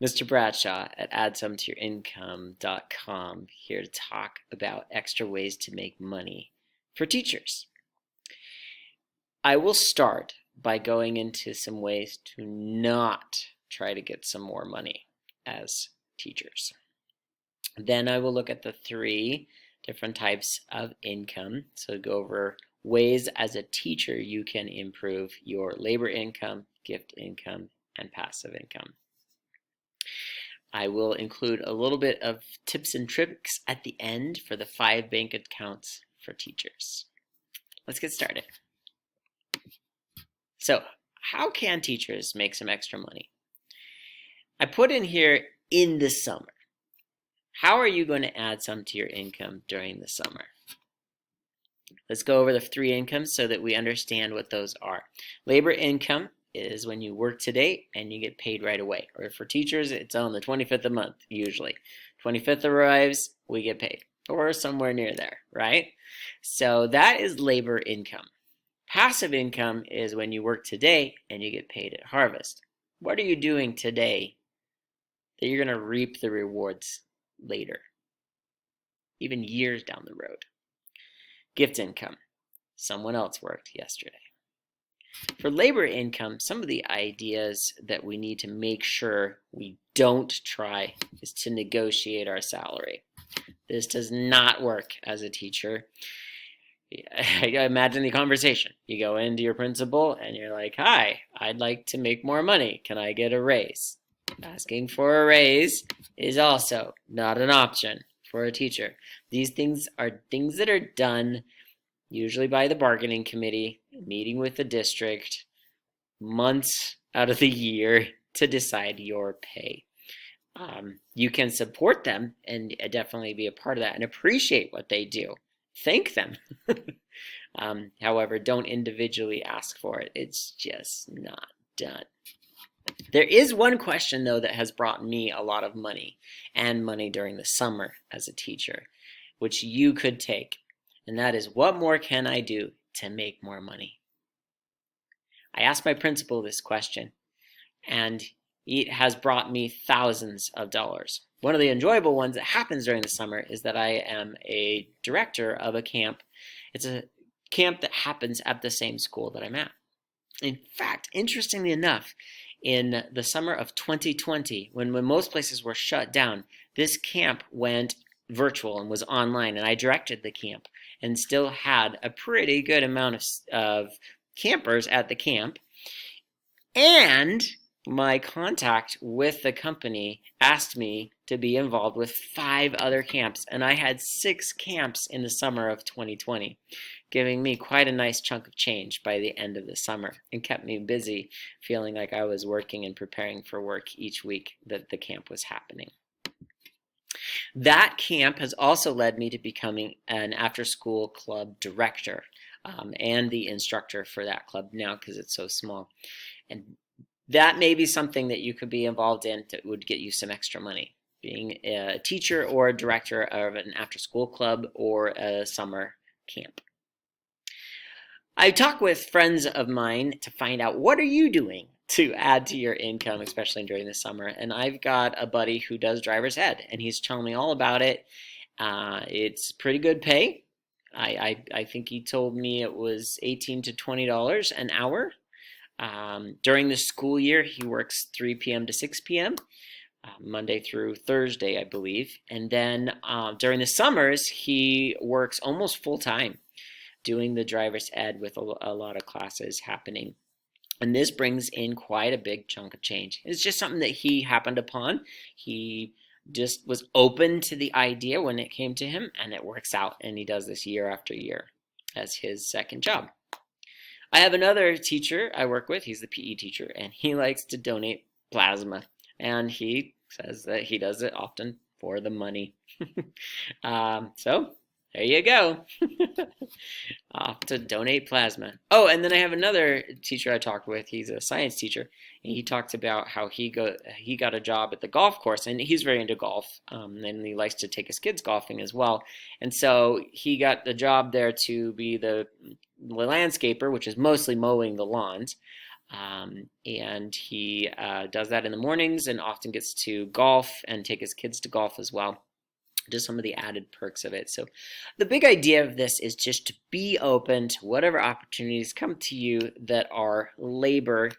Mr. Bradshaw at AddSomeToYourIncome.com here to talk about extra ways to make money for teachers. I will start by going into some ways to not try to get some more money as teachers. Then I will look at the 3 different types of income. So go over ways as a teacher you can improve your labor income, gift income, and passive income. I will include a little bit of tips and tricks at the end for the 5 bank accounts for teachers. Let's get started. So, how can teachers make some extra money? I put in here in the summer. How are you going to add some to your income during the summer? Let's go over the 3 incomes so that we understand what those are. Labor income is when you work today and you get paid right away. Or for teachers, it's on the 25th of the month, usually. 25th arrives, we get paid. Or somewhere near there, right? So that is labor income. Passive income is when you work today and you get paid at harvest. What are you doing today that you're going to reap the rewards later, even years down the road? Gift income. Someone else worked yesterday. For labor income, some of the ideas that we need to make sure we don't try is to negotiate our salary. This does not work as a teacher. Imagine the conversation. You go into your principal and you're like, "Hi, I'd like to make more money. Can I get a raise?" Asking for a raise is also not an option for a teacher. These things are things that are done usually by the bargaining committee, meeting with the district months out of the year to decide your pay. You can support them and definitely be a part of that and appreciate what they do. Thank them. However, don't individually ask for it. It's just not done. There is one question, though, that has brought me a lot of money and money during the summer as a teacher, which you could take. And that is, what more can I do to make more money? I asked my principal this question, and it has brought me thousands of dollars. One of the enjoyable ones that happens during the summer is that I am a director of a camp. It's a camp that happens at the same school that I'm at. In fact, interestingly enough, in the summer of 2020, when most places were shut down, this camp went virtual and was online, and I directed the camp and still had a pretty good amount of campers at the camp. And my contact with the company asked me to be involved with 5 other camps, and I had 6 camps in the summer of 2020, giving me quite a nice chunk of change by the end of the summer and kept me busy, feeling like I was working and preparing for work each week that the camp was happening. That camp has also led me to becoming an after-school club director and the instructor for that club now because it's so small. And that may be something that you could be involved in that would get you some extra money, being a teacher or a director of an after-school club or a summer camp. I talk with friends of mine to find out, what are you doing to add to your income, especially during the summer? And I've got a buddy who does driver's ed, and he's telling me all about it. It's pretty good pay. I think he told me it was $18 to $20 an hour. During the school year, he works 3 p.m. to 6 p.m., Monday through Thursday, I believe. And then during the summers, he works almost full time, doing the driver's ed with a lot of classes happening. And this brings in quite a big chunk of change. It's just something that he happened upon. He just was open to the idea when it came to him, and it works out. And he does this year after year as his second job. I have another teacher I work with. He's the PE teacher, and he likes to donate plasma. And he says that he does it often for the money. So there you go. To donate plasma. Oh, and then I have another teacher I talked with. He's a science teacher, and he talked about how he got a job at the golf course, and he's very into golf, and he likes to take his kids golfing as well. And so he got the job there to be the landscaper, which is mostly mowing the lawns, And he does that in the mornings and often gets to golf and take his kids to golf as well. Just some of the added perks of it. So the big idea of this is just to be open to whatever opportunities come to you that are labor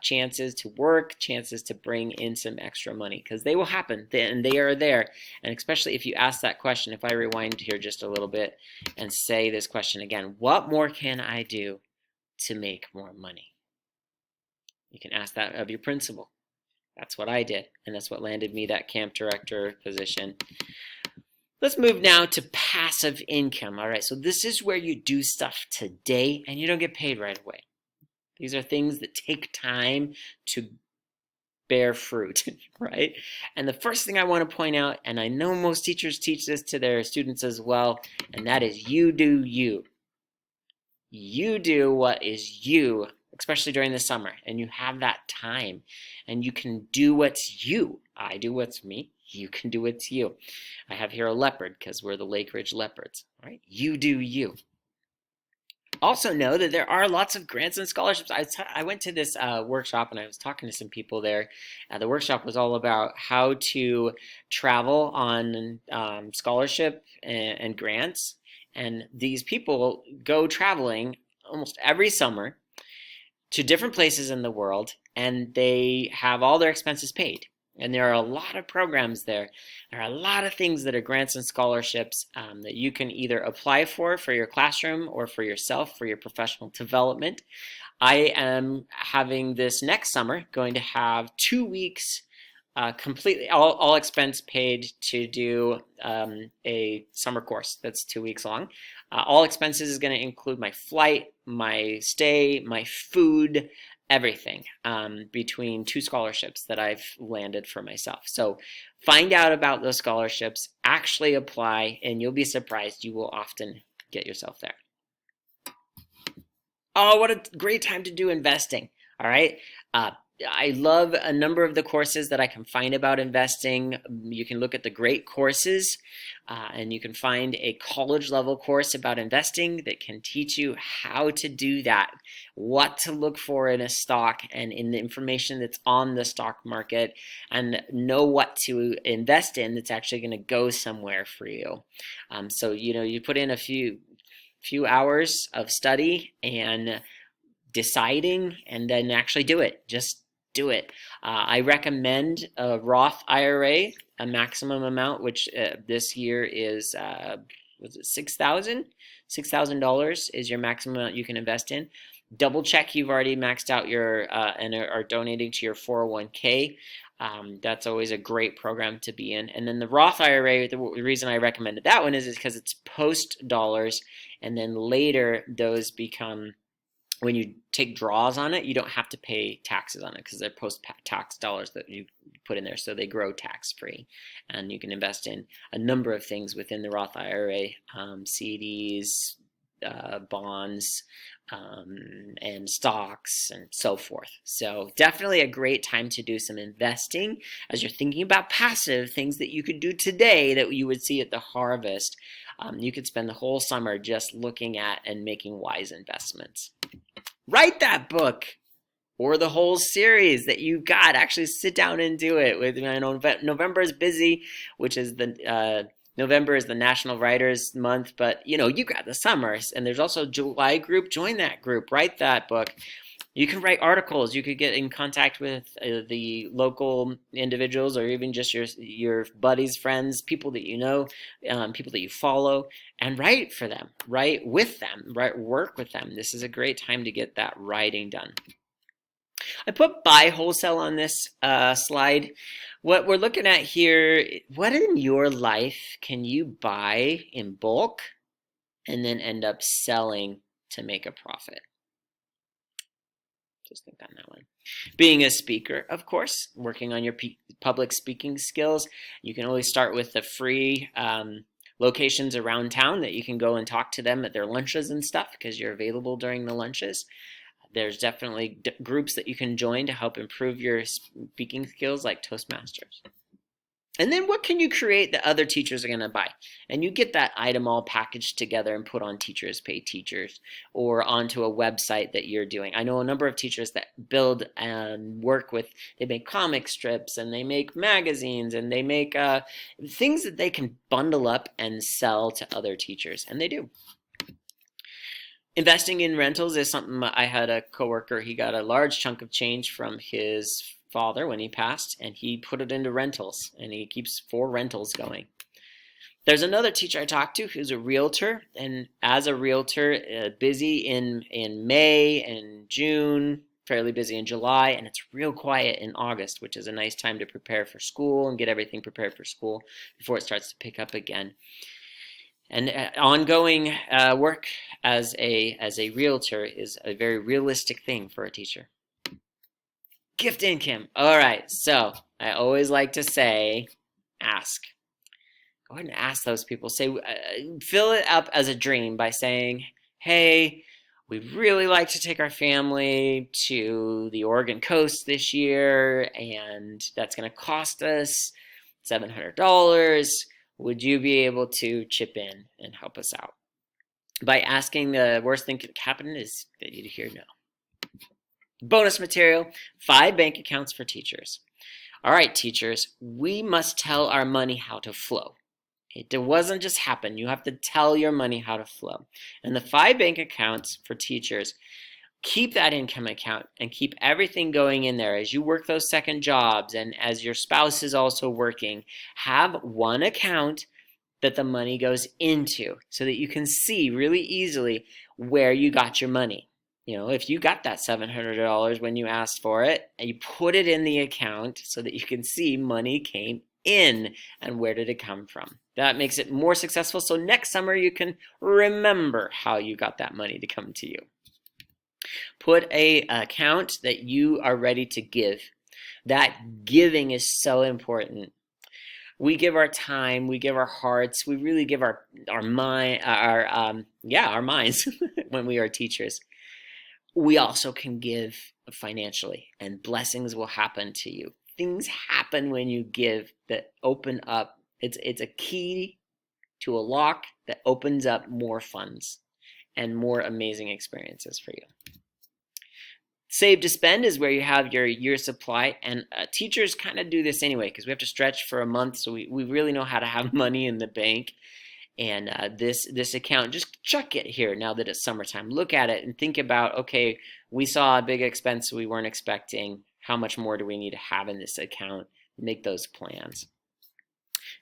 chances to work, chances to bring in some extra money, because they will happen and they are there. And especially if you ask that question, if I rewind here just a little bit and say this question again, what more can I do to make more money? You can ask that of your principal. That's what I did, and that's what landed me that camp director position. Let's move now to passive income. All right, so this is where you do stuff today and you don't get paid right away. These are things that take time to bear fruit, right? And the first thing I want to point out, and I know most teachers teach this to their students as well, and that is you do you. You do what is you, especially during the summer, and you have that time, and you can do what's you. I do what's me. You can do what's you. I have here a leopard because we're the Lake Ridge Leopards, right? You do you. Also know that there are lots of grants and scholarships. I went to this workshop and I was talking to some people there. The workshop was all about how to travel on scholarship and grants. And these people go traveling almost every summer to different places in the world, and they have all their expenses paid. And there are a lot of programs there. There are a lot of things that are grants and scholarships that you can either apply for your classroom or for yourself, for your professional development. I am having this next summer, going to have 2 weeks completely, all expense paid to do a summer course that's 2 weeks long. All expenses is going to include my flight, my stay, my food, everything between 2 scholarships that I've landed for myself. So find out about those scholarships, actually apply, and you'll be surprised. You will often get yourself there. Oh, what a great time to do investing. All right. I love a number of the courses that I can find about investing. You can look at the great courses and you can find a college level course about investing that can teach you how to do that, what to look for in a stock and in the information that's on the stock market, and know what to invest in that's actually going to go somewhere for you. So, you put in a few hours of study and deciding, and then actually do it. Just do it. I recommend a Roth IRA, a maximum amount, which this year is was it $6,000 is your maximum amount you can invest in. Double check you've already maxed out your and are donating to your 401k. That's always a great program to be in. And then the Roth IRA, the reason I recommended that one is because it's post dollars, and then later those become, when you take draws on it, you don't have to pay taxes on it because they're post-tax dollars that you put in there, so they grow tax-free. And you can invest in a number of things within the Roth IRA, CDs, bonds, and stocks, and so forth. So definitely a great time to do some investing as you're thinking about passive things that you could do today that you would see at the harvest. You could spend the whole summer just looking at and making wise investments. Write that book or the whole series that you've got. Actually sit down and do it. November is busy, which is November is the National Writers Month, but you got the summers, and there's also July group. Join that group. Write that book. You can write articles. You could get in contact with the local individuals, or even just your buddies, friends, people that you know, people that you follow, and write for them, write with them, work with them. This is a great time to get that writing done. I put buy wholesale on this slide. What we're looking at here, what in your life can you buy in bulk and then end up selling to make a profit? Just think on that one. Being a speaker, of course, working on your public speaking skills. You can always start with the free locations around town that you can go and talk to them at their lunches and stuff, because you're available during the lunches. There's definitely groups that you can join to help improve your speaking skills, like Toastmasters. And then what can you create that other teachers are going to buy? And you get that item all packaged together and put on Teachers Pay Teachers or onto a website that you're doing. I know a number of teachers that build and work with, they make comic strips and they make magazines and they make things that they can bundle up and sell to other teachers. And they do. Investing in rentals is something. I had a coworker, he got a large chunk of change from his father when he passed, and he put it into rentals, and he keeps 4 rentals going. There's another teacher I talked to who's a realtor, and as a realtor, busy in May and June, fairly busy in July, and it's real quiet in August, which is a nice time to prepare for school and get everything prepared for school before it starts to pick up again. And ongoing work as a realtor is a very realistic thing for a teacher. Gift income. All right, so I always like to say, ask. Go ahead and ask those people. Say, fill it up as a dream by saying, hey, we'd really like to take our family to the Oregon coast this year, and that's going to cost us $700. Would you be able to chip in and help us out? By asking, the worst thing that could happen is that you'd hear no. Bonus material, 5 bank accounts for teachers. All right, teachers, we must tell our money how to flow. It doesn't just happen. You have to tell your money how to flow. And the 5 bank accounts for teachers, keep that income account and keep everything going in there. As you work those second jobs and as your spouse is also working, have one account that the money goes into so that you can see really easily where you got your money. You know, if you got that $700 when you asked for it and you put it in the account so that you can see money came in and where did it come from. That makes it more successful, so next summer you can remember how you got that money to come to you. Put an account that you are ready to give. That giving is so important. We give our time, we give our hearts, we really give our mind, our minds when we are teachers. We also can give financially, and blessings will happen to you. Things happen when you give that open up. It's a key to a lock that opens up more funds and more amazing experiences for you. Save to spend is where you have your year supply, and teachers kind of do this anyway because we have to stretch for a month, so we really know how to have money in the bank. And this account, just chuck it here now that it's summertime. Look at it and think about, okay, we saw a big expense we weren't expecting. How much more do we need to have in this account? Make those plans.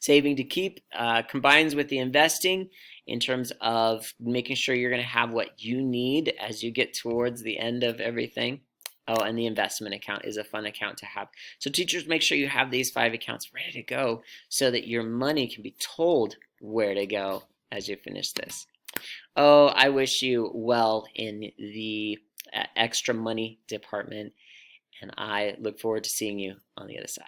Saving to keep combines with the investing in terms of making sure you're going to have what you need as you get towards the end of everything. Oh, and the investment account is a fun account to have. So teachers, make sure you have these 5 accounts ready to go so that your money can be told where to go as you finish this. Oh, I wish you well in the extra money department, and I look forward to seeing you on the other side.